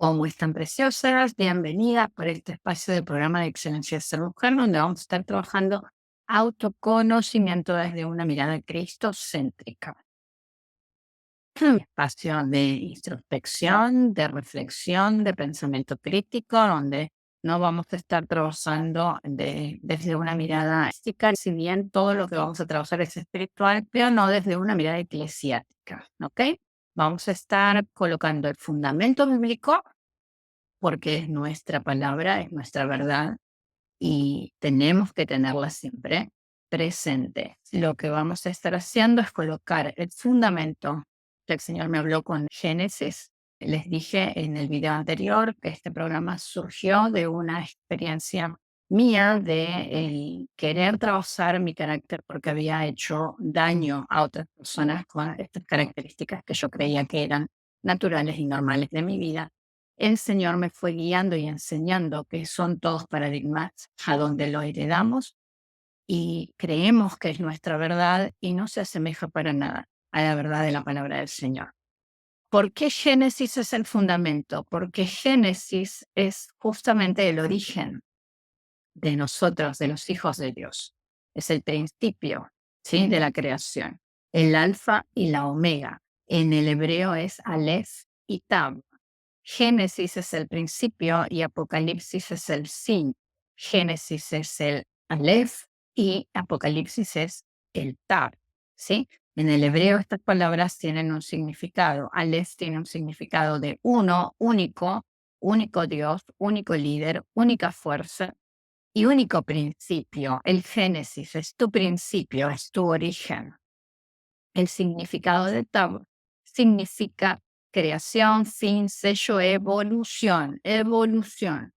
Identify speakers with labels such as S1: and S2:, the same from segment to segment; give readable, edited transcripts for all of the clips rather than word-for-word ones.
S1: ¿Cómo están preciosas? Bienvenidas por este espacio del programa de Excelencia de Ser Mujer, donde vamos a estar trabajando autoconocimiento desde una mirada cristocéntrica. Un espacio de introspección, de reflexión, de pensamiento crítico, donde no vamos a estar trabajando desde una mirada mística, si bien todo lo que vamos a trabajar es espiritual, pero no desde una mirada eclesiástica, ¿ok? Vamos a estar colocando el fundamento bíblico porque es nuestra palabra, es nuestra verdad y tenemos que tenerla siempre presente. Lo que vamos a estar haciendo es colocar el fundamento que el Señor me habló con Génesis. Les dije en el video anterior que este programa surgió de una experiencia mía de querer trabajar mi carácter porque había hecho daño a otras personas con estas características que yo creía que eran naturales y normales de mi vida. El Señor me fue guiando y enseñando que son todos paradigmas a donde lo heredamos y creemos que es nuestra verdad y no se asemeja para nada a la verdad de la palabra del Señor. ¿Por qué Génesis es el fundamento? Porque Génesis es justamente el origen de nosotros, de los hijos de Dios. Es el principio, ¿sí?, de la creación. El alfa y la omega. En el hebreo es Aleph y Tab. Génesis es el principio y Apocalipsis es el fin. Génesis es el Aleph y Apocalipsis es el Tab, ¿sí? En el hebreo estas palabras tienen un significado. Aleph tiene un significado de uno, único, único Dios, único líder, única fuerza y único principio. El Génesis es tu principio, es tu origen. El significado de Tab significa creación, fin, sello, evolución, evolución,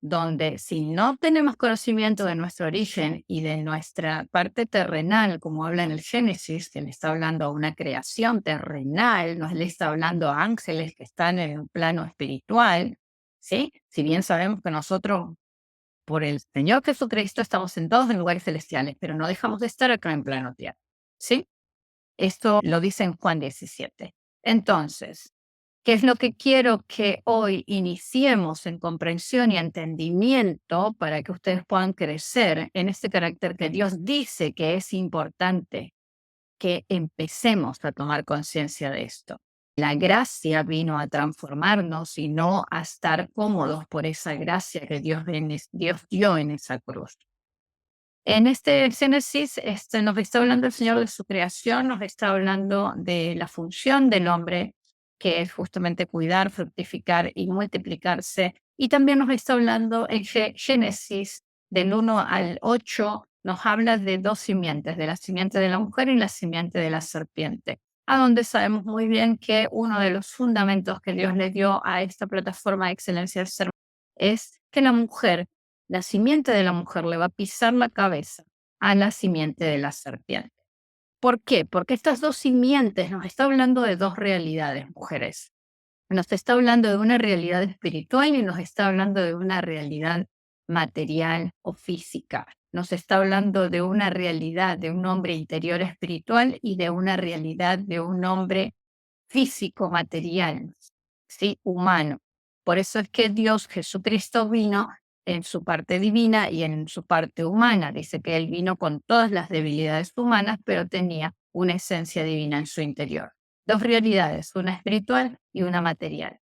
S1: donde si no tenemos conocimiento de nuestro origen y de nuestra parte terrenal, como habla en el Génesis, que le está hablando a una creación terrenal, no le está hablando a ángeles que están en un plano espiritual, ¿sí? Si bien sabemos que nosotros, por el Señor Jesucristo, estamos sentados en lugares celestiales, pero no dejamos de estar acá en plano tierra, ¿sí? Esto lo dice en Juan 17. Entonces, ¿qué es lo que quiero que hoy iniciemos en comprensión y entendimiento para que ustedes puedan crecer en este carácter que Dios dice que es importante que empecemos a tomar conciencia de esto? La gracia vino a transformarnos y no a estar cómodos por esa gracia que Dios dio en esa cruz. En este Génesis nos está hablando el Señor de su creación, nos está hablando de la función del hombre, que es justamente cuidar, fructificar y multiplicarse. Y también nos está hablando en Génesis del 1 al 8, nos habla de dos simientes, de la simiente de la mujer y la simiente de la serpiente, a donde sabemos muy bien que uno de los fundamentos que Dios le dio a esta plataforma de excelencia del ser es que la simiente de la mujer le va a pisar la cabeza a la simiente de la serpiente. ¿Por qué? Porque estas dos simientes nos está hablando de dos realidades, mujeres. Nos está hablando de una realidad espiritual y nos está hablando de una realidad material o física. Nos está hablando de una realidad de un hombre interior espiritual y de una realidad de un hombre físico, material, ¿sí?, humano. Por eso es que Dios Jesucristo vino en su parte divina y en su parte humana. Dice que Él vino con todas las debilidades humanas, pero tenía una esencia divina en su interior. Dos realidades, una espiritual y una material.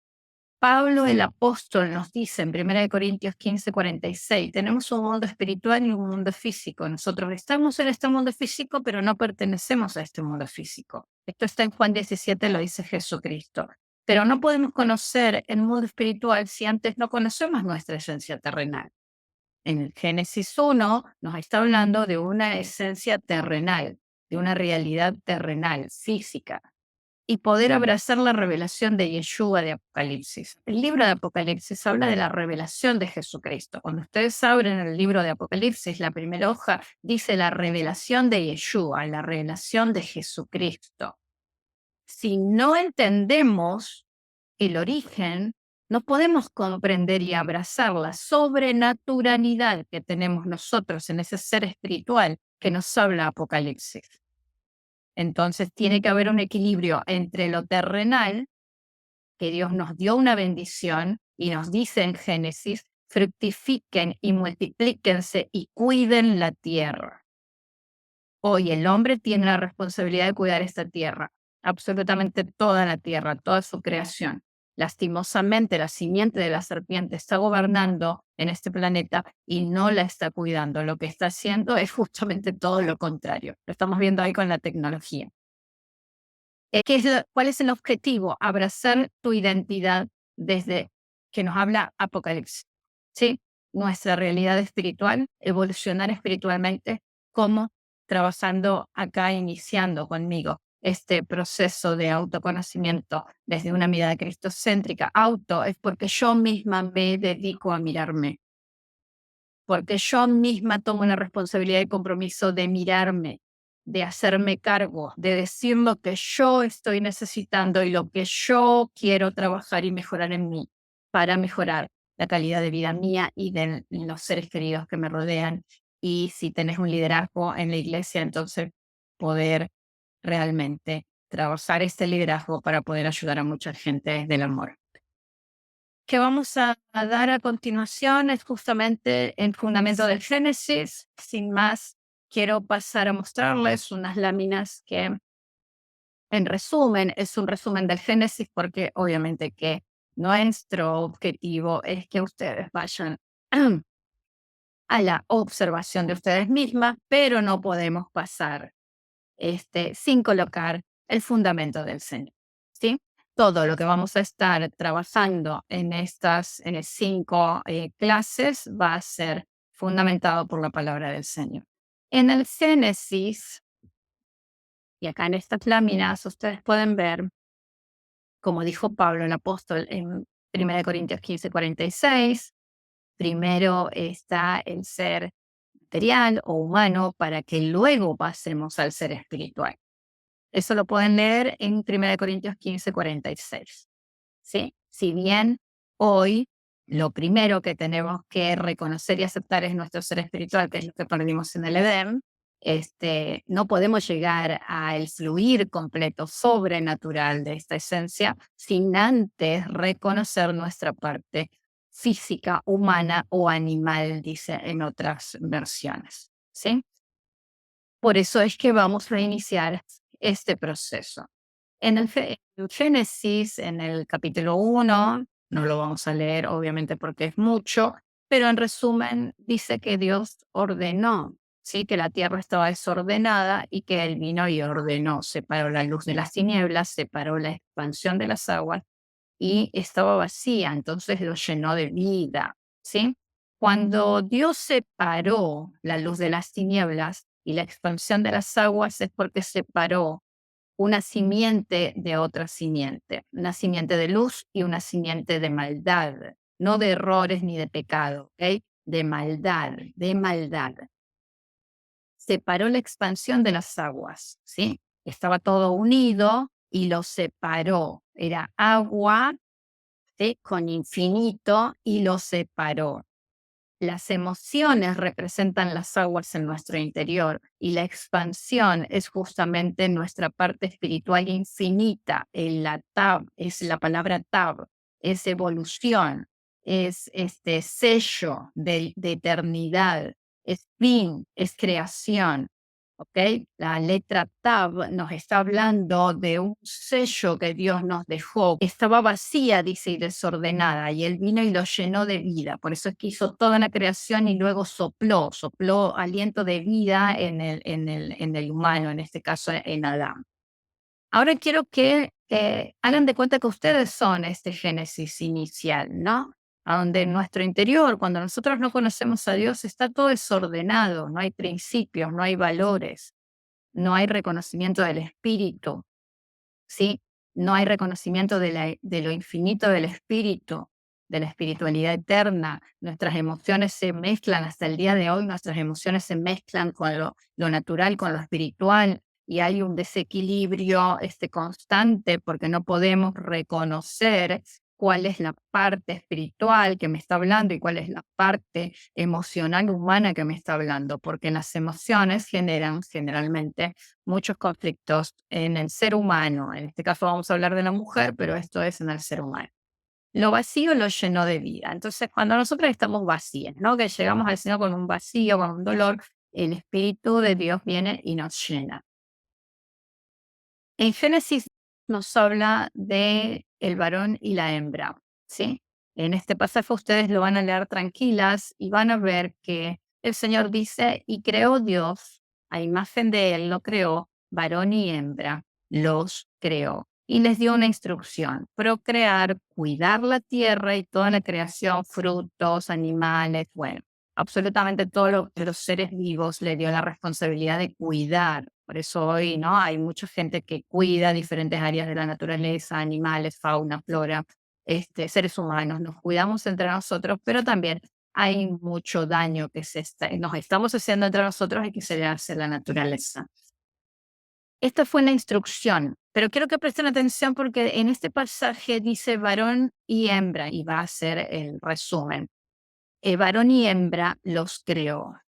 S1: Pablo el apóstol nos dice en 1 Corintios 15:46, tenemos un mundo espiritual y un mundo físico. Nosotros estamos en este mundo físico, pero no pertenecemos a este mundo físico. Esto está en Juan 17, lo dice Jesucristo. Pero no podemos conocer el mundo espiritual si antes no conocemos nuestra esencia terrenal. En el Génesis 1 nos está hablando de una esencia terrenal, de una realidad terrenal, física, y poder abrazar la revelación de Yeshua de Apocalipsis. El libro de Apocalipsis habla de la revelación de Jesucristo. Cuando ustedes abren el libro de Apocalipsis, la primera hoja dice la revelación de Yeshua, la revelación de Jesucristo. Si no entendemos el origen, no podemos comprender y abrazar la sobrenaturalidad que tenemos nosotros en ese ser espiritual que nos habla Apocalipsis. Entonces tiene que haber un equilibrio entre lo terrenal, que Dios nos dio una bendición, Y nos dice en Génesis, fructifiquen y multiplíquense y cuiden la tierra. Hoy el hombre tiene la responsabilidad de cuidar esta tierra, absolutamente toda la tierra, toda su creación. Lastimosamente, la simiente de la serpiente está gobernando en este planeta y no la está cuidando. Lo que está haciendo es justamente todo lo contrario. Lo estamos viendo ahí con la tecnología. ¿Cuál es el objetivo? Abrazar tu identidad desde que nos habla Apocalipsis. ¿Sí? Nuestra realidad espiritual, evolucionar espiritualmente, como trabajando acá, iniciando conmigo este proceso de autoconocimiento desde una mirada cristocéntrica. Auto es porque yo misma me dedico a mirarme, porque yo misma tomo la responsabilidad y compromiso de mirarme, de hacerme cargo, de decir lo que yo estoy necesitando y lo que yo quiero trabajar y mejorar en mí para mejorar la calidad de vida mía y de los seres queridos que me rodean. Y si tenés un liderazgo en la iglesia, entonces poder realmente trabajar este liderazgo para poder ayudar a mucha gente desde el amor. Que vamos a dar a continuación es justamente el fundamento del Génesis. Sin más, quiero pasar a mostrarles unas láminas que, en resumen, es un resumen del Génesis porque obviamente que nuestro objetivo es que ustedes vayan a la observación de ustedes mismas, pero no podemos pasar sin colocar el fundamento del Señor, ¿sí? Todo lo que vamos a estar trabajando en 5 clases va a ser fundamentado por la palabra del Señor. En el Génesis, y acá en estas láminas, ustedes pueden ver, como dijo Pablo el apóstol en 1 Corintios 15:46, primero está el ser material o humano para que luego pasemos al ser espiritual. Eso lo pueden leer en 1 Corintios 15:46. ¿Sí? Si bien hoy lo primero que tenemos que reconocer y aceptar es nuestro ser espiritual, que es lo que perdimos en el Edén, no podemos llegar al fluir completo sobrenatural de esta esencia sin antes reconocer nuestra parte física, humana o animal, dice en otras versiones. ¿Sí? Por eso es que vamos a iniciar este proceso. En Génesis, en el capítulo 1, no lo vamos a leer obviamente porque es mucho, pero en resumen dice que Dios ordenó, ¿sí? Que la tierra estaba desordenada y que Él vino y ordenó, separó la luz de las tinieblas, separó la expansión de las aguas y estaba vacía, entonces lo llenó de vida, ¿sí? Cuando Dios separó la luz de las tinieblas y la expansión de las aguas es porque separó una simiente de otra simiente, una simiente de luz y una simiente de maldad, no de errores ni de pecado, ¿ok? De maldad, de maldad. Separó la expansión de las aguas, ¿sí? Estaba todo unido y lo separó. Era agua, ¿sí? Con infinito y lo separó. Las emociones representan las aguas en nuestro interior y la expansión es justamente nuestra parte espiritual infinita. La tab es la palabra tab, es evolución, es este sello de eternidad, es fin, es creación. ¿Ok? La letra Tab nos está hablando de un sello que Dios nos dejó. Estaba vacía, dice, y desordenada, y Él vino y lo llenó de vida. Por eso es que hizo toda la creación y luego sopló aliento de vida en el humano, en este caso en Adán. Ahora quiero que hagan de cuenta que ustedes son este génesis inicial, ¿no? A donde en nuestro interior, cuando nosotros no conocemos a Dios, está todo desordenado, no hay principios, no hay valores, no hay reconocimiento del espíritu, ¿sí? No hay reconocimiento de lo infinito del espíritu, de la espiritualidad eterna. Nuestras emociones se mezclan hasta el día de hoy, nuestras emociones se mezclan con lo natural, con lo espiritual, y hay un desequilibrio constante porque no podemos reconocer cuál es la parte espiritual que me está hablando y cuál es la parte emocional humana que me está hablando, porque las emociones generan generalmente muchos conflictos en el ser humano. En este caso vamos a hablar de la mujer, pero esto es en el ser humano. lo vacío lo llenó de vida. Entonces, cuando nosotros estamos vacíos, ¿no? Que llegamos al Señor con un vacío, con un dolor, el Espíritu de Dios viene y nos llena. En Génesis nos habla de el varón y la hembra, ¿sí? En este pasaje ustedes lo van a leer tranquilas y van a ver que el Señor dice, y creó Dios, a imagen de Él lo creó, varón y hembra, los creó. Y les dio una instrucción, procrear, cuidar la tierra y toda la creación, frutos, animales, bueno, absolutamente todos los seres vivos le dio la responsabilidad de cuidar. Por eso hoy, ¿no? Hay mucha gente que cuida diferentes áreas de la naturaleza, animales, fauna, flora, seres humanos. Nos cuidamos entre nosotros, pero también hay mucho daño que nos estamos haciendo entre nosotros y que se le hace a la naturaleza. Esta fue la instrucción, pero quiero que presten atención porque en este pasaje dice varón y hembra y va a ser el resumen. Varón y hembra los creó,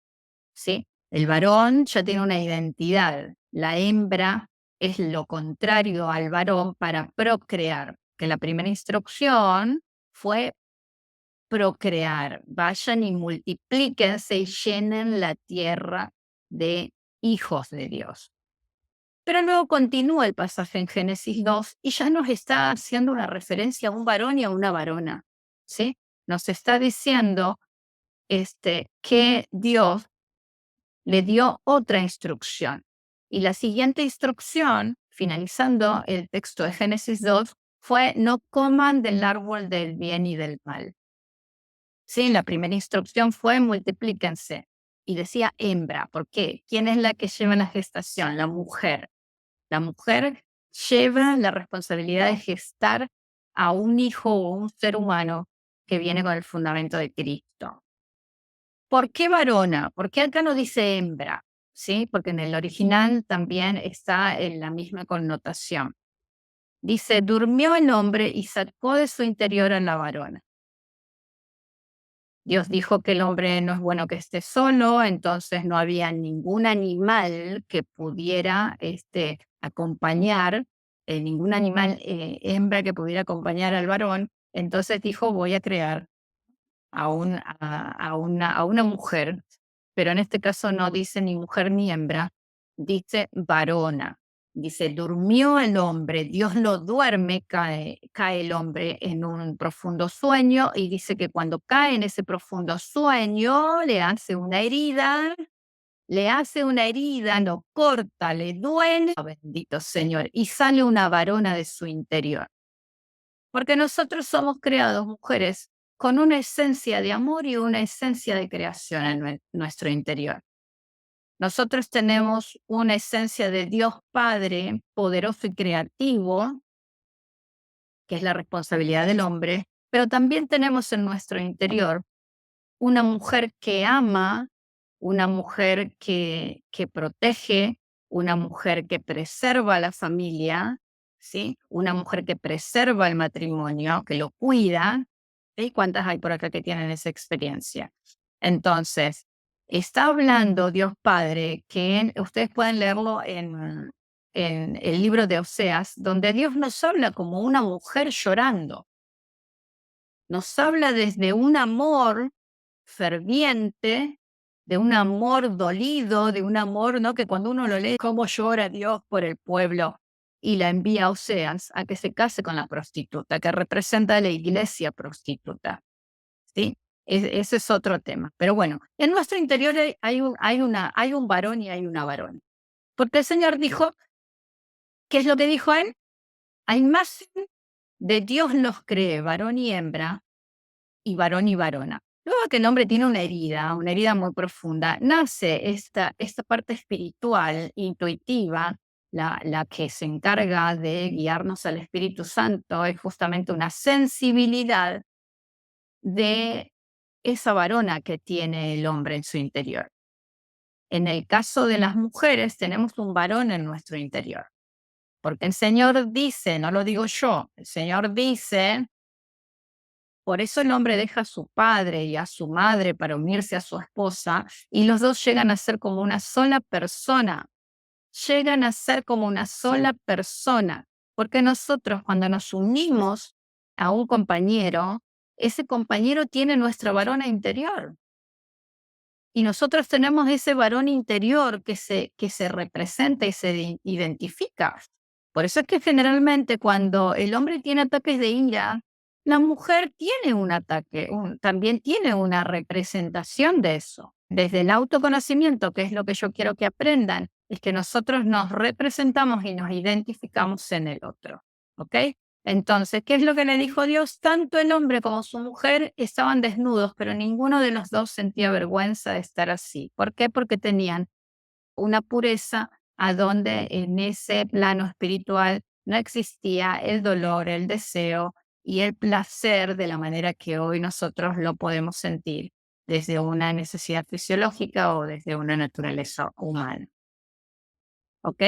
S1: ¿sí? El varón ya tiene una identidad, la hembra es lo contrario al varón para procrear, que la primera instrucción fue procrear, vayan y multiplíquense y llenen la tierra de hijos de Dios. Pero luego continúa el pasaje en Génesis 2 y ya nos está haciendo una referencia a un varón y a una varona, ¿sí? Nos está diciendo que Dios le dio otra instrucción. Y la siguiente instrucción, finalizando el texto de Génesis 2, fue no coman del árbol del bien y del mal. Sí, la primera instrucción fue multiplíquense. Y decía hembra. ¿Por qué? ¿Quién es la que lleva la gestación? La mujer. La mujer lleva la responsabilidad de gestar a un hijo o un ser humano que viene con el fundamento de Cristo. ¿Por qué varona? ¿Por qué acá no dice hembra? ¿Sí? Porque en el original también está en la misma connotación. Dice, durmió el hombre y sacó de su interior a la varona. Dios dijo que el hombre no es bueno que esté solo, entonces no había ningún animal que pudiera acompañar, ningún animal hembra que pudiera acompañar al varón. Entonces dijo, voy a crear a una mujer, pero en este caso no dice ni mujer ni hembra, dice varona. Dice, durmió el hombre, Dios lo duerme, cae el hombre en un profundo sueño y dice que cuando cae en ese profundo sueño le hace una herida, lo corta, le duele, oh, bendito Señor, y sale una varona de su interior. Porque nosotros somos creados mujeres con una esencia de amor y una esencia de creación en nuestro interior. Nosotros tenemos una esencia de Dios Padre poderoso y creativo, que es la responsabilidad del hombre, pero también tenemos en nuestro interior una mujer que ama, una mujer que protege, una mujer que preserva la familia, ¿sí? Una mujer que preserva el matrimonio, que lo cuida. ¿Sí? ¿Cuántas hay por acá que tienen esa experiencia? Entonces, está hablando Dios Padre, ustedes pueden leerlo en el libro de Oseas, donde Dios nos habla como una mujer llorando. Nos habla desde un amor ferviente, de un amor dolido, de un amor, ¿no? Que cuando uno lo lee, cómo llora Dios por el pueblo y la envía a Oseas a que se case con la prostituta, que representa a la iglesia prostituta, ¿sí? Ese es otro tema. Pero bueno, en nuestro interior hay un varón y hay una varona. Porque el Señor dijo, ¿qué es lo que dijo él? A imagen de Dios los cree, varón y hembra, y varón y varona. Luego que el hombre tiene una herida muy profunda, nace esta parte espiritual, intuitiva, la que se encarga de guiarnos al Espíritu Santo, es justamente una sensibilidad de esa varona que tiene el hombre en su interior. En el caso de las mujeres, tenemos un varón en nuestro interior, porque el Señor dice, no lo digo yo, el Señor dice, por eso el hombre deja a su padre y a su madre para unirse a su esposa y los dos llegan a ser como una sola persona. Llegan a ser como una sola persona, porque nosotros cuando nos unimos a un compañero, ese compañero tiene nuestra varona interior. Y nosotros tenemos ese varón interior que se representa y se identifica. Por eso es que generalmente cuando el hombre tiene ataques de ira, la mujer tiene un ataque, también tiene una representación de eso. Desde el autoconocimiento, que es lo que yo quiero que aprendan, es que nosotros nos representamos y nos identificamos en el otro. ¿Ok? Entonces, ¿qué es lo que le dijo Dios? Tanto el hombre como su mujer estaban desnudos, pero ninguno de los dos sentía vergüenza de estar así. ¿Por qué? Porque tenían una pureza a donde en ese plano espiritual no existía el dolor, el deseo y el placer de la manera que hoy nosotros lo podemos sentir desde una necesidad fisiológica o desde una naturaleza humana. ¿Ok?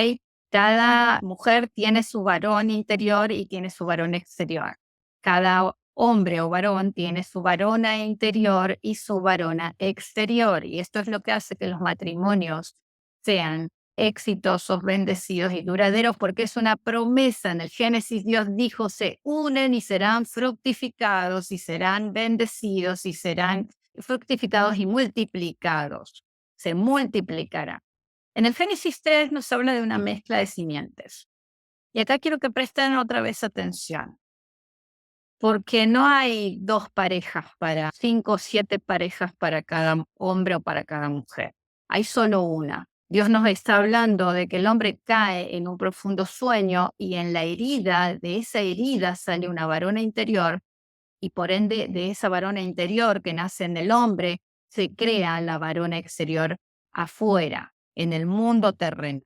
S1: Cada mujer tiene su varón interior y tiene su varón exterior. Cada hombre o varón tiene su varona interior y su varona exterior. Y esto es lo que hace que los matrimonios sean exitosos, bendecidos y duraderos, porque es una promesa. En el Génesis Dios dijo, se unen y serán fructificados y serán bendecidos y serán fructificados y multiplicados. Se multiplicará. En el Génesis 3 nos habla de una mezcla de simientes. Y acá quiero que presten otra vez atención, porque no hay dos parejas para 5 o 7 parejas para cada hombre o para cada mujer. Hay solo una. Dios nos está hablando de que el hombre cae en un profundo sueño y en la herida, de esa herida sale una varona interior y por ende de esa varona interior que nace en el hombre se crea la varona exterior afuera, en el mundo terrenal.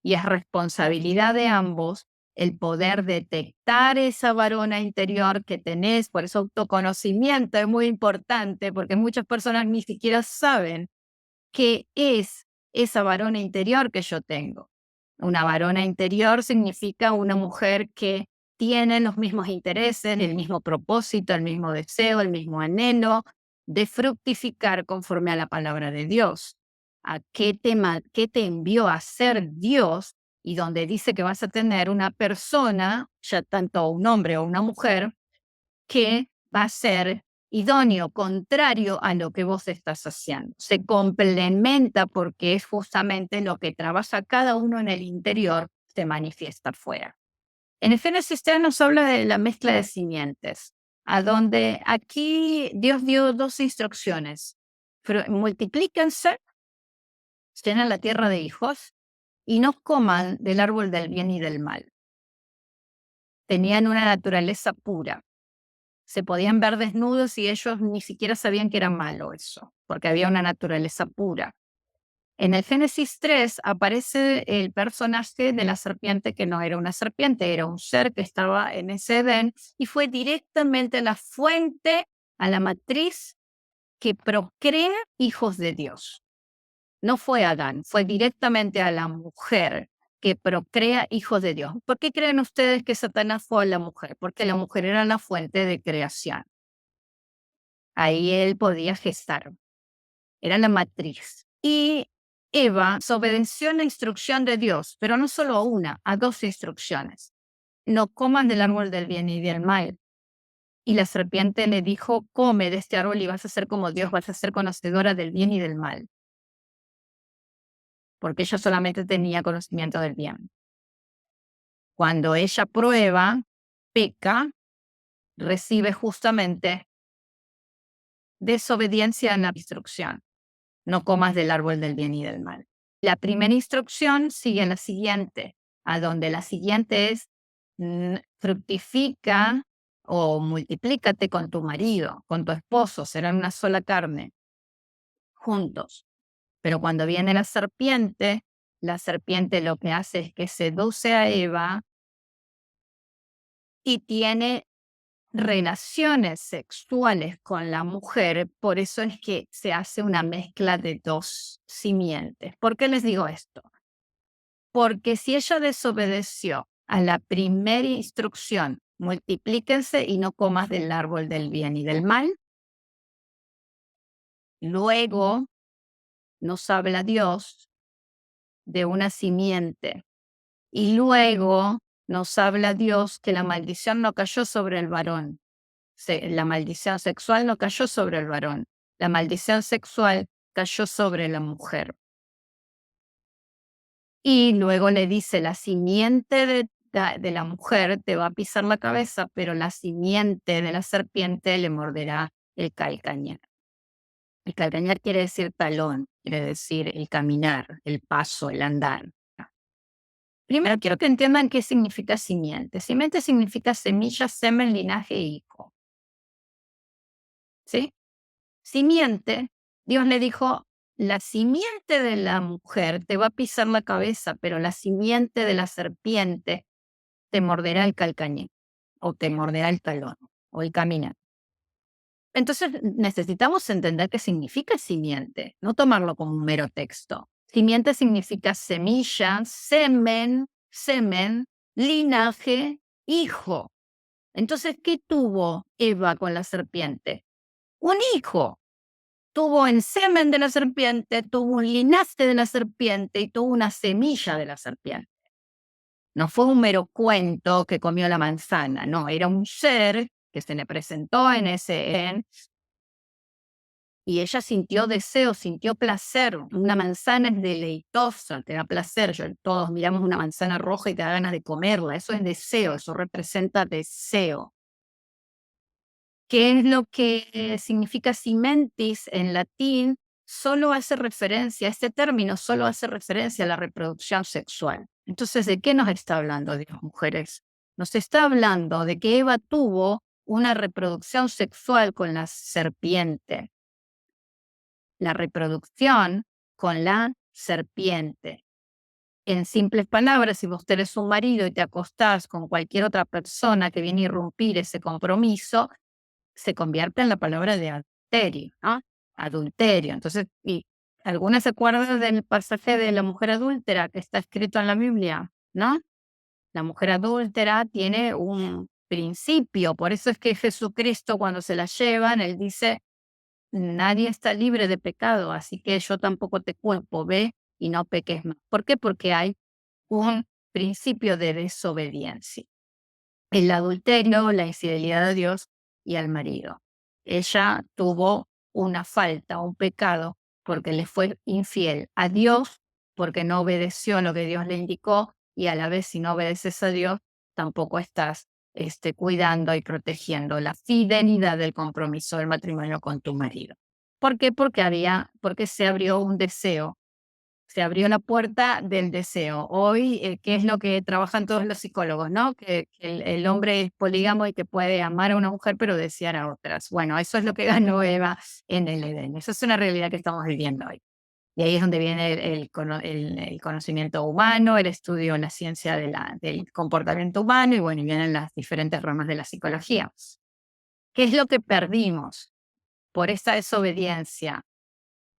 S1: Y es responsabilidad de ambos el poder detectar esa varona interior que tenés. Por eso autoconocimiento es muy importante, porque muchas personas ni siquiera saben qué es esa varona interior que yo tengo. Una varona interior significa una mujer que tiene los mismos intereses, el mismo propósito, el mismo deseo, el mismo anhelo de fructificar conforme a la palabra de Dios. ¿A qué te envió a hacer Dios? Y donde dice que vas a tener una persona, ya tanto un hombre o una mujer, que va a ser idóneo, contrario a lo que vos estás haciendo. Se complementa porque es justamente lo que trabaja cada uno en el interior, se manifiesta afuera. En el Génesis 3 nos habla de la mezcla de simientes, a donde aquí Dios dio dos instrucciones. Multiplíquense, llenen la tierra de hijos y no coman del árbol del bien y del mal. Tenían una naturaleza pura. Se podían ver desnudos y ellos ni siquiera sabían que era malo eso, porque había una naturaleza pura. En el Génesis 3 aparece el personaje de la serpiente que no era una serpiente, era un ser que estaba en ese Edén y fue directamente a la fuente, a la matriz que procrea hijos de Dios. No fue Adán, fue directamente a la mujer que procrea hijos de Dios. ¿Por qué creen ustedes que Satanás fue a la mujer? Porque la mujer era la fuente de creación. Ahí él podía gestar, era la matriz. Y Eva desobedeció la instrucción de Dios, pero no solo a una, a dos instrucciones. No coman del árbol del bien y del mal. Y la serpiente le dijo, come de este árbol y vas a ser como Dios, vas a ser conocedora del bien y del mal. Porque ella solamente tenía conocimiento del bien. Cuando ella prueba, peca, recibe justamente desobediencia en la instrucción. No comas del árbol del bien y del mal. La primera instrucción sigue la siguiente, a donde la siguiente es fructifica o multiplícate con tu marido, con tu esposo, serán una sola carne, juntos. Pero cuando viene la serpiente lo que hace es que seduce a Eva y tiene relaciones sexuales con la mujer, por eso es que se hace una mezcla de dos simientes. ¿Por qué les digo esto? Porque si ella desobedeció a la primera instrucción, multiplíquense y no comas del árbol del bien y del mal, luego nos habla Dios de una simiente y luego nos habla Dios que la maldición no cayó sobre el varón. La maldición sexual no cayó sobre el varón. La maldición sexual cayó sobre la mujer. Y luego le dice, la simiente de la mujer te va a pisar la cabeza, pero la simiente de la serpiente le morderá el calcañar. El calcañar quiere decir talón, quiere decir el caminar, el paso, el andar. Primero quiero que entiendan qué significa simiente. Simiente significa semilla, semen, linaje e hijo. ¿Sí? Simiente, Dios le dijo, la simiente de la mujer te va a pisar la cabeza, pero la simiente de la serpiente te morderá el calcañar, o te morderá el talón, o el caminar. Entonces necesitamos entender qué significa simiente, no tomarlo como un mero texto. Simiente significa semilla, semen, linaje, hijo. Entonces, ¿qué tuvo Eva con la serpiente? Un hijo. Tuvo el semen de la serpiente, tuvo un linaje de la serpiente y tuvo una semilla de la serpiente. No fue un mero cuento que comió la manzana, no, era un ser que se le presentó en ese Edén y ella sintió deseo, sintió placer. Una manzana es deleitosa, te da placer. Todos miramos una manzana roja y te da ganas de comerla. Eso es deseo, eso representa deseo. ¿Qué es lo que significa simentis en latín? Solo hace referencia, este término solo hace referencia a la reproducción sexual. Entonces, ¿de qué nos está hablando Dios, mujeres? Nos está hablando de que Eva tuvo una reproducción sexual con la serpiente. La reproducción con la serpiente. En simples palabras, si vos tenés un marido y te acostás con cualquier otra persona que viene a irrumpir ese compromiso, se convierte en la palabra de adulterio, ¿no? Adulterio. Entonces, ¿y alguna se acuerda del pasaje de la mujer adúltera que está escrito en la Biblia? ¿No? La mujer adúltera tiene un principio, por eso es que Jesucristo cuando se la llevan, él dice, nadie está libre de pecado, así que yo tampoco te culpo, ve y no peques más. ¿Por qué? Porque hay un principio de desobediencia. El adulterio, la infidelidad a Dios y al marido. Ella tuvo una falta, un pecado, porque le fue infiel a Dios, porque no obedeció lo que Dios le indicó, y a la vez si no obedeces a Dios, tampoco estás cuidando y protegiendo la fidelidad del compromiso del matrimonio con tu marido. ¿Por qué? Porque se abrió un deseo, se abrió la puerta del deseo. Hoy, ¿qué es lo que trabajan todos los psicólogos, no? Que el hombre es polígamo y que puede amar a una mujer, pero desear a otras. Bueno, eso es lo que ganó Eva en el Edén. Esa es una realidad que estamos viviendo hoy. Y ahí es donde viene el conocimiento humano, el estudio en la ciencia del comportamiento humano y bueno, y vienen las diferentes ramas de la psicología. ¿Qué es lo que perdimos por esta desobediencia?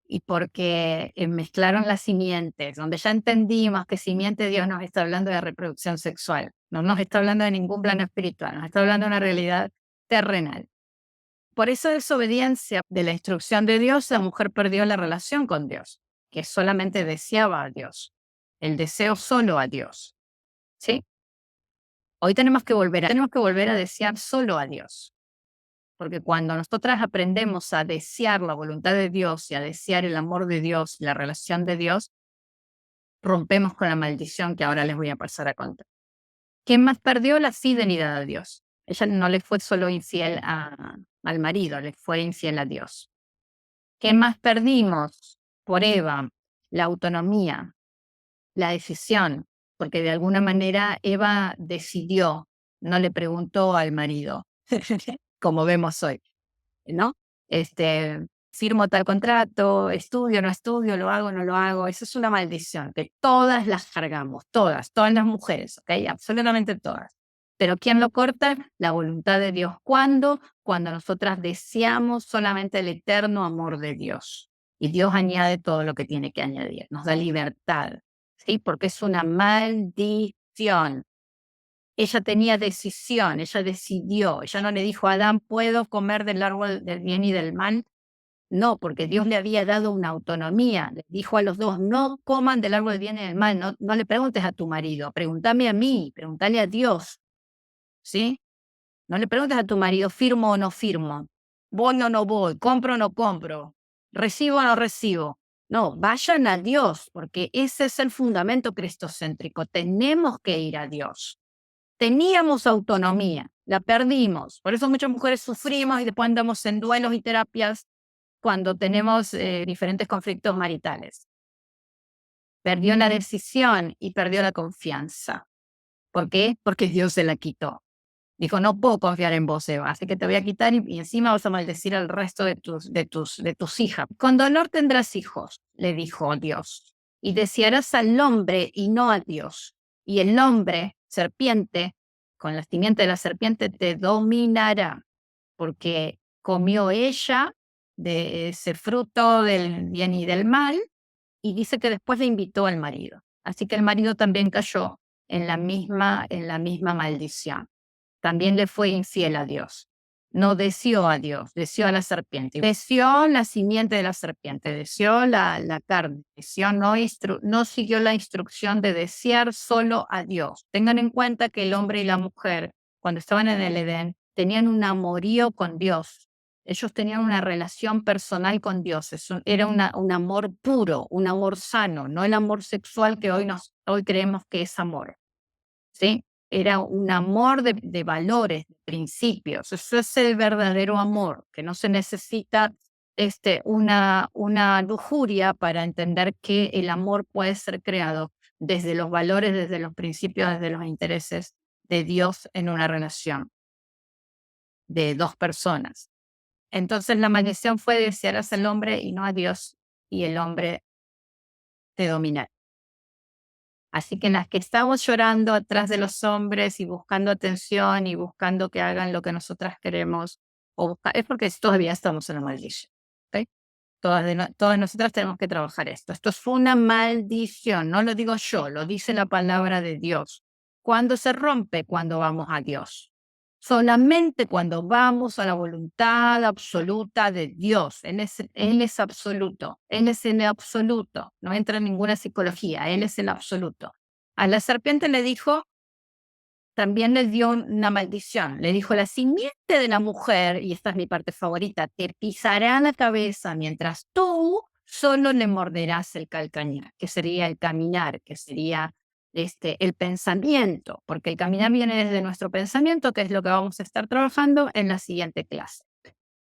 S1: Y porque mezclaron las simientes, donde ya entendimos que simiente Dios nos está hablando de reproducción sexual, no nos está hablando de ningún plano espiritual, nos está hablando de una realidad terrenal. Por esa desobediencia de la instrucción de Dios, la mujer perdió la relación con Dios, que solamente deseaba a Dios, el deseo solo a Dios. ¿Sí? Hoy tenemos que volver a desear solo a Dios. Porque cuando nosotras aprendemos a desear la voluntad de Dios y a desear el amor de Dios, la relación de Dios, rompemos con la maldición que ahora les voy a pasar a contar. ¿Quién más perdió la fidelidad a Dios? Ella no le fue solo infiel al marido, le fue infiel a Dios. ¿Qué más perdimos por Eva? La autonomía, la decisión, porque de alguna manera Eva decidió, no le preguntó al marido, como vemos hoy. ¿No? Firmo tal contrato, estudio, no estudio, lo hago, no lo hago. Eso es una maldición que todas las cargamos, todas las mujeres, ¿ok? Absolutamente todas. Pero ¿quién lo corta? La voluntad de Dios. ¿Cuándo? Cuando nosotras deseamos solamente el eterno amor de Dios. Y Dios añade todo lo que tiene que añadir. Nos da libertad, ¿sí? Porque es una maldición. Ella tenía decisión, ella decidió, ella no le dijo a Adán, ¿puedo comer del árbol del bien y del mal? No, porque Dios le había dado una autonomía. Le dijo a los dos, no coman del árbol del bien y del mal. No, no le preguntes a tu marido, pregúntame a mí, pregúntale a Dios, ¿sí? No le preguntes a tu marido, ¿firmo o no firmo? ¿Voy o no voy? ¿Compro o no compro? ¿Recibo o no recibo? No, vayan a Dios, porque ese es el fundamento cristocéntrico. Tenemos que ir a Dios. Teníamos autonomía, la perdimos. Por eso muchas mujeres sufrimos y después andamos en duelos y terapias cuando tenemos diferentes conflictos maritales. Perdió la decisión y perdió la confianza. ¿Por qué? Porque Dios se la quitó. Dijo, no puedo confiar en vos, Eva, así que te voy a quitar y encima vas a maldecir al resto de tus hijas. Con dolor tendrás hijos, le dijo Dios, y desearás al hombre y no a Dios. Y el hombre, serpiente, con la simiente de la serpiente te dominará, porque comió ella de ese fruto del bien y del mal, y dice que después le invitó al marido. Así que el marido también cayó en la misma maldición. También le fue infiel a Dios. No deseó a Dios, deseó a la serpiente. Deseó la simiente de la serpiente, deseó la carne, deseó, no siguió la instrucción de desear solo a Dios. Tengan en cuenta que el hombre y la mujer, cuando estaban en el Edén, tenían un amorío con Dios. Ellos tenían una relación personal con Dios. Era un amor puro, un amor sano, no el amor sexual que hoy creemos que es amor. ¿Sí? Era un amor de valores, de principios. Eso es el verdadero amor, que no se necesita una lujuria para entender que el amor puede ser creado desde los valores, desde los principios, desde los intereses de Dios en una relación de dos personas. Entonces la maldición fue desearás al hombre y no a Dios, y el hombre te dominará. Así que las que estamos llorando atrás de los hombres y buscando atención y buscando que hagan lo que nosotras queremos, es porque todavía estamos en la maldición. ¿Ok? Todas nosotras tenemos que trabajar esto. Esto es una maldición, no lo digo yo, lo dice la palabra de Dios. ¿Cuándo se rompe? Cuando vamos a Dios. Solamente cuando vamos a la voluntad absoluta de Dios. Él es absoluto. Él es el absoluto. No entra en ninguna psicología. Él es el absoluto. A la serpiente le dijo, también le dio una maldición. Le dijo, la simiente de la mujer, y esta es mi parte favorita, te pisará la cabeza mientras tú solo le morderás el calcañar, que sería el caminar, que sería el pensamiento, porque el caminar viene desde nuestro pensamiento, que es lo que vamos a estar trabajando en la siguiente clase.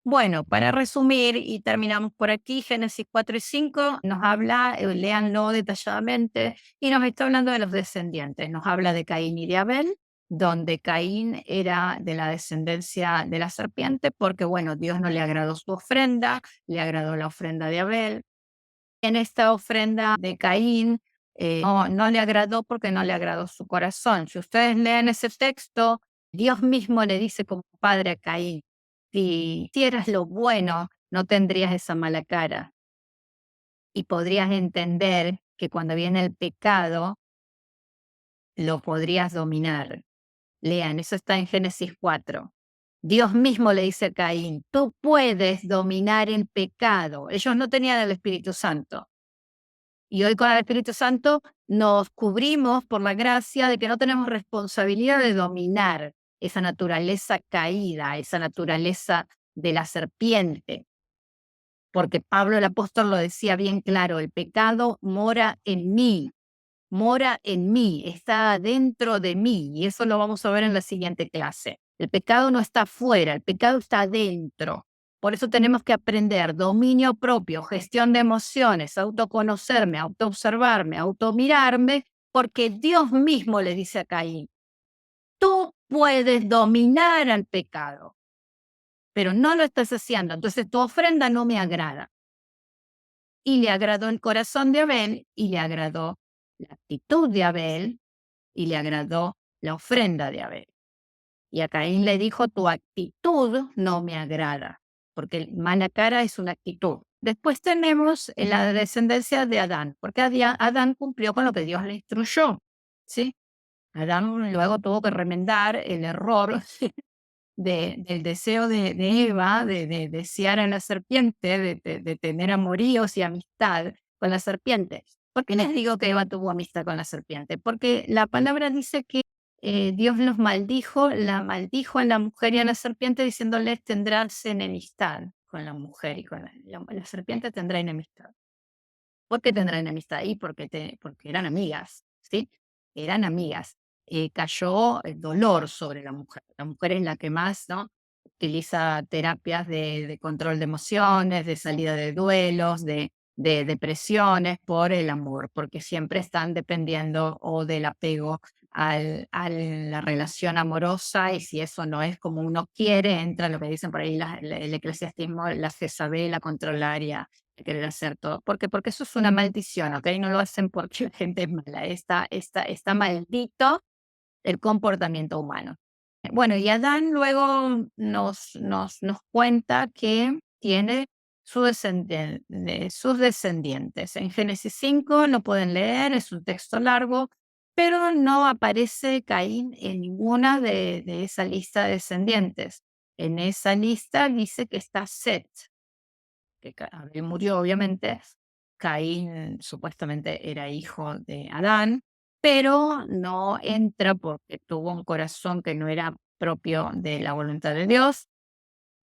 S1: Bueno, para resumir y terminamos por aquí, Génesis 4 y 5 nos habla, léanlo detalladamente, y nos está hablando de los descendientes. Nos habla de Caín y de Abel, donde Caín era de la descendencia de la serpiente, porque bueno, Dios no le agradó su ofrenda, le agradó la ofrenda de Abel. En esta ofrenda de Caín, no le agradó porque no le agradó su corazón. Si ustedes leen ese texto, Dios mismo le dice como padre a Caín, si hicieras lo bueno, no tendrías esa mala cara y podrías entender que cuando viene el pecado, lo podrías dominar. Lean, eso está en Génesis 4. Dios mismo le dice a Caín, tú puedes dominar el pecado. Ellos no tenían el Espíritu Santo. Y hoy con el Espíritu Santo nos cubrimos por la gracia de que no tenemos responsabilidad de dominar esa naturaleza caída, esa naturaleza de la serpiente. Porque Pablo el apóstol lo decía bien claro, el pecado mora en mí, está dentro de mí. Y eso lo vamos a ver en la siguiente clase. El pecado no está afuera, el pecado está dentro. Por eso tenemos que aprender dominio propio, gestión de emociones, autoconocerme, autoobservarme, automirarme, porque Dios mismo le dice a Caín, tú puedes dominar al pecado, pero no lo estás haciendo, entonces tu ofrenda no me agrada. Y le agradó el corazón de Abel y le agradó la actitud de Abel y le agradó la ofrenda de Abel. Y a Caín le dijo, tu actitud no me agrada, porque mala cara es una actitud. Después tenemos la descendencia de Adán, porque Adán cumplió con lo que Dios le instruyó, ¿sí? Adán luego tuvo que remendar el error del deseo de Eva de desear a la serpiente, de tener amoríos y amistad con la serpiente. ¿Por qué les digo que Eva tuvo amistad con la serpiente? Porque la palabra dice que Dios los maldijo, la maldijo a la mujer y a la serpiente diciéndoles tendrás enemistad con la mujer y con la serpiente tendrá enemistad. ¿Por qué tendrán amistad ahí? Porque eran amigas, ¿sí? Eran amigas. Cayó el dolor sobre la mujer. La mujer es la que más, ¿no? Utiliza terapias de control de emociones, de salida de duelos, de depresiones por el amor, porque siempre están dependiendo o del apego a la relación amorosa y si eso no es como uno quiere, entra lo que dicen por ahí el eclesiastismo, la Jezabel, la controlaria, querer hacer todo. Porque eso es una maldición, ¿ok? No lo hacen porque la gente es mala. Está maldito el comportamiento humano. Bueno, y Adán luego nos cuenta que tiene sus descendientes. En Génesis 5 lo pueden leer, es un texto largo, pero no aparece Caín en ninguna de esa lista de descendientes. En esa lista dice que está Set, que Abel murió obviamente, Caín supuestamente era hijo de Adán, pero no entra porque tuvo un corazón que no era propio de la voluntad de Dios.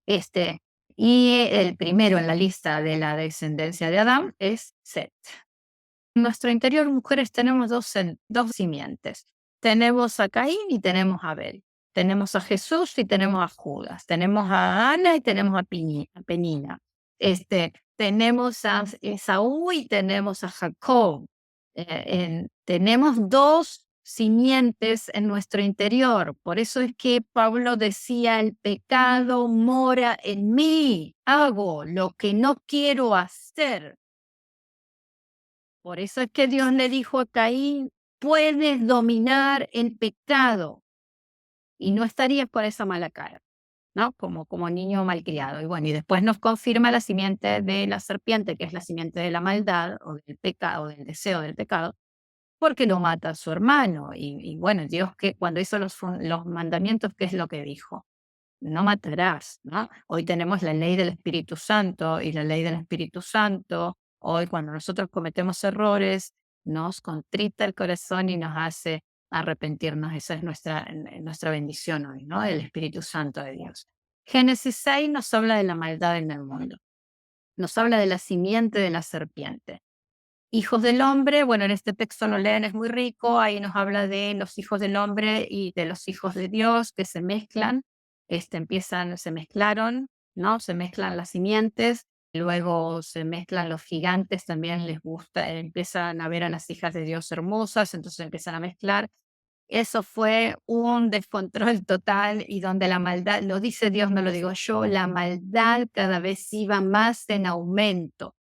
S1: Este, y el primero en la lista de la descendencia de Adán es Set. En nuestro interior, mujeres, tenemos dos simientes. Tenemos a Caín y tenemos a Abel. Tenemos a Jesús y tenemos a Judas. Tenemos a Ana y tenemos a Penina. Tenemos a Esaú y tenemos a Jacob. Tenemos dos simientes en nuestro interior. Por eso es que Pablo decía, el pecado mora en mí. Hago lo que no quiero hacer. Por eso es que Dios le dijo a Caín, puedes dominar el pecado y no estarías por esa mala cara, ¿no? Como niño malcriado. Y bueno, y después nos confirma la simiente de la serpiente, que es la simiente de la maldad o del pecado, del deseo del pecado, porque lo mata a su hermano. Y bueno, Dios que cuando hizo los mandamientos, ¿qué es lo que dijo? No matarás, ¿no? Hoy tenemos la ley del Espíritu Santo y la ley del Espíritu Santo, hoy cuando nosotros cometemos errores, nos contrita el corazón y nos hace arrepentirnos. Esa es nuestra bendición hoy, ¿no? El Espíritu Santo de Dios. Génesis 6 nos habla de la maldad en el mundo, nos habla de la simiente de la serpiente. Hijos del hombre, bueno, en este texto lo leen, es muy rico, ahí nos habla de los hijos del hombre y de los hijos de Dios que se mezclan, se mezclaron, ¿no? Se mezclan las simientes, luego se mezclan los gigantes, también les gusta, empiezan a ver a las hijas de Dios hermosas, entonces empiezan a mezclar. Eso fue un descontrol total y donde la maldad, lo dice Dios, no lo digo yo, la maldad cada vez iba más en aumento.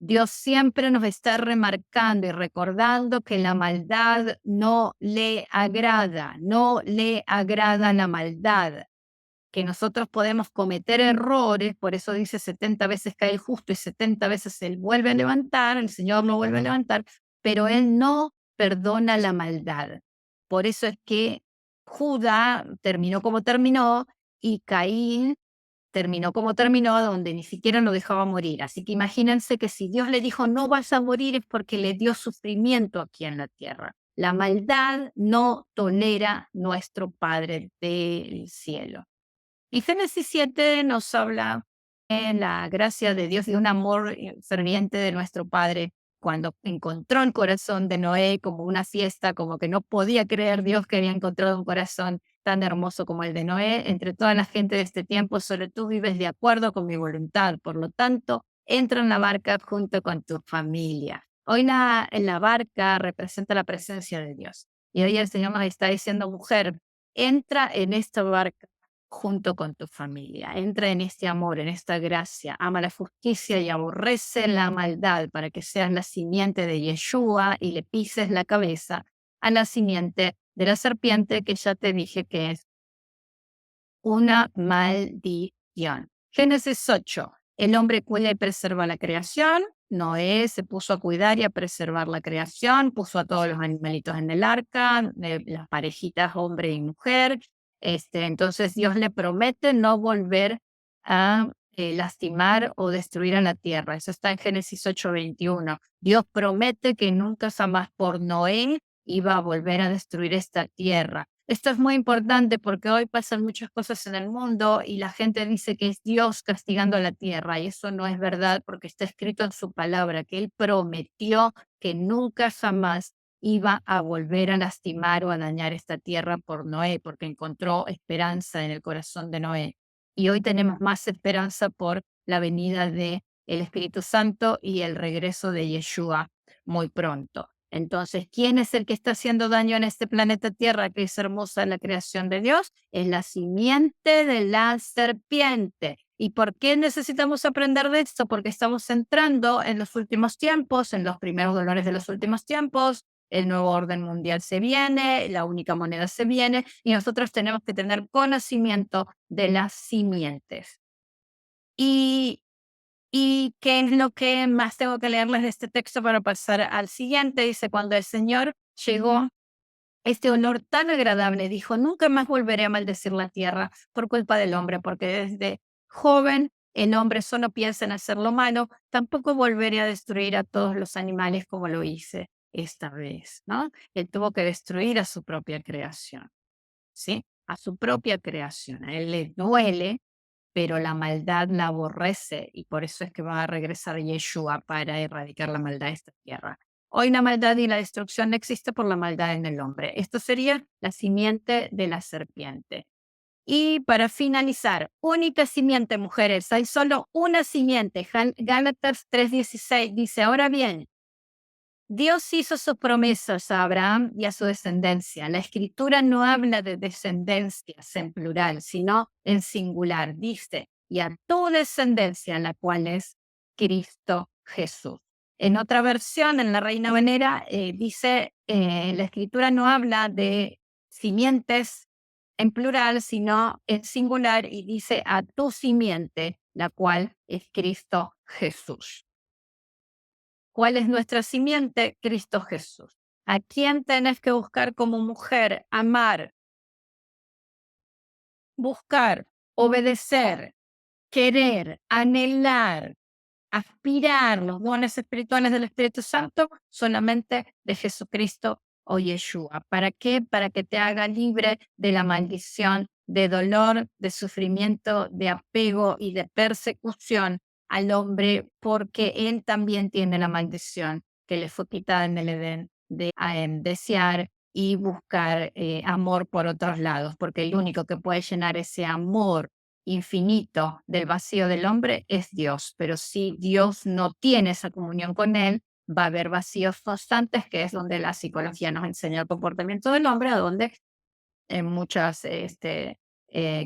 S1: Dios siempre nos está remarcando y recordando que la maldad no le agrada, no le agrada la maldad, que nosotros podemos cometer errores, por eso dice 70 veces cae el justo y 70 veces él vuelve a levantar, el Señor no vuelve a levantar, pero él no perdona la maldad. Por eso es que Judá terminó como terminó y Caín terminó como terminó, donde ni siquiera lo dejaba morir. Así que imagínense que si Dios le dijo no vas a morir es porque le dio sufrimiento aquí en la tierra. La maldad no tolera nuestro Padre del cielo. Y Génesis 7 nos habla de la gracia de Dios, de un amor ferviente de nuestro Padre, cuando encontró el corazón de Noé como una fiesta, como que no podía creer Dios que había encontrado un corazón tan hermoso como el de Noé. Entre toda la gente de este tiempo, solo tú vives de acuerdo con mi voluntad. Por lo tanto, entra en la barca junto con tu familia. Hoy en la barca representa la presencia de Dios. Y hoy el Señor nos está diciendo, mujer, entra en esta barca junto con tu familia. Entra en este amor, en esta gracia. Ama la justicia y aborrece la maldad para que seas la simiente de Yeshua y le pises la cabeza a la simiente de la serpiente que ya te dije que es una maldición. Génesis 8. El hombre cuida y preserva la creación. Noé se puso a cuidar y a preservar la creación, puso a todos los animalitos en el arca, las parejitas hombre y mujer, Entonces Dios le promete no volver a lastimar o destruir a la tierra. Eso está en Génesis 8:21. Dios promete que nunca jamás por Noé iba a volver a destruir esta tierra. Esto es muy importante porque hoy pasan muchas cosas en el mundo y la gente dice que es Dios castigando a la tierra y eso no es verdad porque está escrito en su palabra que Él prometió que nunca jamás iba a volver a lastimar o a dañar esta tierra por Noé, porque encontró esperanza en el corazón de Noé. Y hoy tenemos más esperanza por la venida de el Espíritu Santo y el regreso de Yeshua muy pronto. Entonces, ¿quién es el que está haciendo daño en este planeta Tierra, que es hermosa la creación de Dios? Es la simiente de la serpiente. ¿Y por qué necesitamos aprender de esto? Porque estamos entrando en los últimos tiempos, en los primeros dolores de los últimos tiempos. El nuevo orden mundial se viene, la única moneda se viene, y nosotros tenemos que tener conocimiento de las simientes. Y ¿qué es lo que más tengo que leerles de este texto para pasar al siguiente? Dice, cuando el Señor llegó, este olor tan agradable, dijo, nunca más volveré a maldecir la tierra por culpa del hombre, porque desde joven el hombre solo piensa en hacer lo malo, tampoco volveré a destruir a todos los animales como lo hice esta vez, ¿no? Él tuvo que destruir a su propia creación, ¿sí? A su propia creación. A él le duele, pero la maldad la aborrece y por eso es que va a regresar Yeshua para erradicar la maldad de esta tierra. Hoy la maldad y la destrucción no existe por la maldad en el hombre. Esto sería la simiente de la serpiente. Y para finalizar, única simiente, mujeres, hay solo una simiente. Gálatas 3:16 dice, ahora bien, Dios hizo sus promesas a Abraham y a su descendencia. La escritura no habla de descendencias en plural, sino en singular. Dice, y a tu descendencia, la cual es Cristo Jesús. En otra versión, en la Reina Valera, dice, la escritura no habla de simientes en plural, sino en singular, y dice, a tu simiente, la cual es Cristo Jesús. ¿Cuál es nuestra simiente? Cristo Jesús. ¿A quién tenés que buscar como mujer? Amar, buscar, obedecer, querer, anhelar, aspirar los dones espirituales del Espíritu Santo solamente de Jesucristo o Yeshua. ¿Para qué? Para que te haga libre de la maldición, de dolor, de sufrimiento, de apego y de persecución al hombre, porque él también tiene la maldición que le fue quitada en el Edén de desear y buscar amor por otros lados, porque el único que puede llenar ese amor infinito del vacío del hombre es Dios, pero si Dios no tiene esa comunión con él, va a haber vacíos constantes, que es donde la psicología nos enseña el comportamiento del hombre, a donde en muchas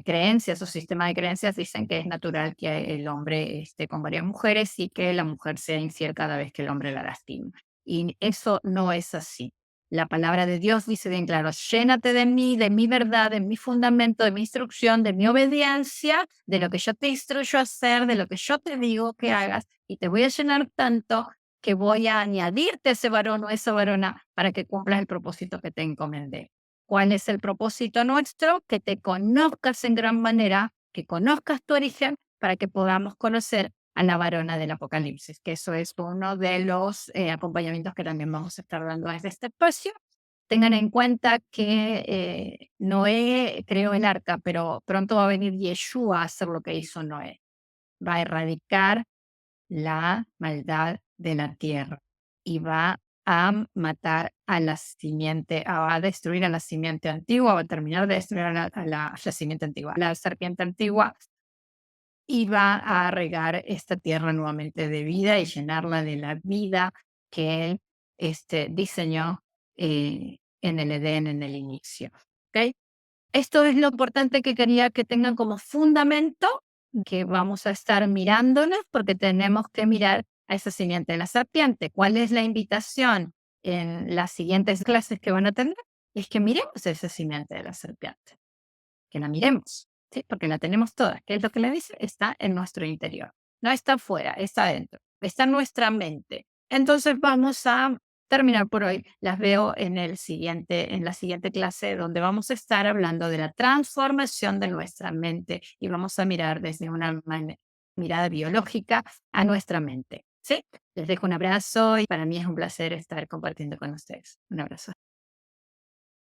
S1: creencias o sistemas de creencias dicen que es natural que el hombre esté con varias mujeres y que la mujer sea infiel cada vez que el hombre la lastima. Y eso no es así. La palabra de Dios dice bien claro, llénate de mí, de mi verdad, de mi fundamento, de mi instrucción, de mi obediencia, de lo que yo te instruyo a hacer, de lo que yo te digo que hagas, y te voy a llenar tanto que voy a añadirte ese varón o esa varona para que cumplas el propósito que te encomendé. ¿Cuál es el propósito nuestro? Que te conozcas en gran manera, que conozcas tu origen para que podamos conocer a la varona del Apocalipsis, que eso es uno de los acompañamientos que también vamos a estar dando desde este espacio. Tengan en cuenta que Noé creó el arca, pero pronto va a venir Yeshua a hacer lo que hizo Noé. Va a erradicar la maldad de la tierra y va a matar a la simiente, va a destruir a la simiente antigua, va a terminar de destruir a la simiente antigua, la serpiente antigua, y va a regar esta tierra nuevamente de vida y llenarla de la vida que él diseñó en el Edén en el inicio. ¿Ok? Esto es lo importante que quería que tengan como fundamento, que vamos a estar mirándonos porque tenemos que mirar a esa simiente de la serpiente. ¿Cuál es la invitación en las siguientes clases que van a tener? Es que miremos esa simiente de la serpiente, que la miremos, ¿sí? Porque la tenemos toda. ¿Qué es lo que le dice? Está en nuestro interior. No está afuera, está adentro, está en nuestra mente. Entonces vamos a terminar por hoy. Las veo en la siguiente clase donde vamos a estar hablando de la transformación de nuestra mente y vamos a mirar desde una mirada biológica a nuestra mente. ¿Sí? Les dejo un abrazo y para mí es un placer estar compartiendo con ustedes. Un abrazo.